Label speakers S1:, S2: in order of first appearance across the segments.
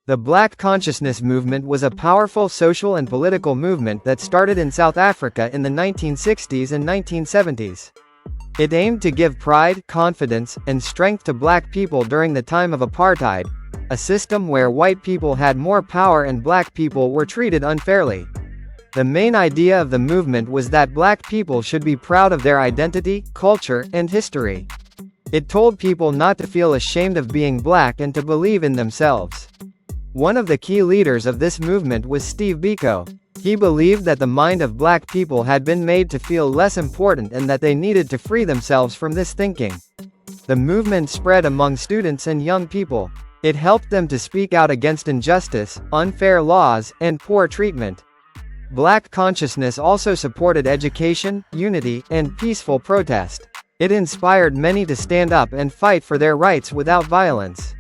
S1: The Black Consciousness movement was a powerful social and political movement that started in South Africa in the 1960s and 1970s. It aimed to give pride, confidence, and strength to black people during the time of apartheid, a system where white people had more power and black people were treated unfairly. The main idea of the movement was that black people should be proud of their identity, culture, and history. It told people not to feel ashamed of being black and to believe in themselves. One of the key leaders of this movement was Steve Biko. He believed that the mind of black people had been made to feel less important and that they needed to free themselves from this thinking. The movement spread among students and young people. It helped them to speak out against injustice, unfair laws, and poor treatment. Black consciousness also supported education, unity, and peaceful protest. It inspired many to stand up and fight for their rights without violence.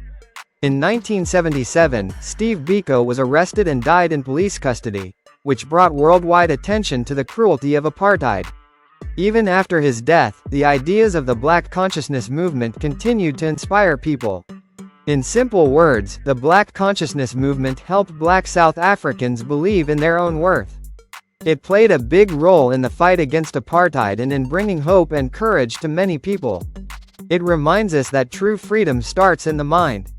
S1: In 1977, Steve Biko was arrested and died in police custody, which brought worldwide attention to the cruelty of apartheid. Even after his death, the ideas of the Black Consciousness movement continued to inspire people. In simple words, the Black Consciousness movement helped black South Africans believe in their own worth. It played a big role in the fight against apartheid and in bringing hope and courage to many people. It reminds us that true freedom starts in the mind.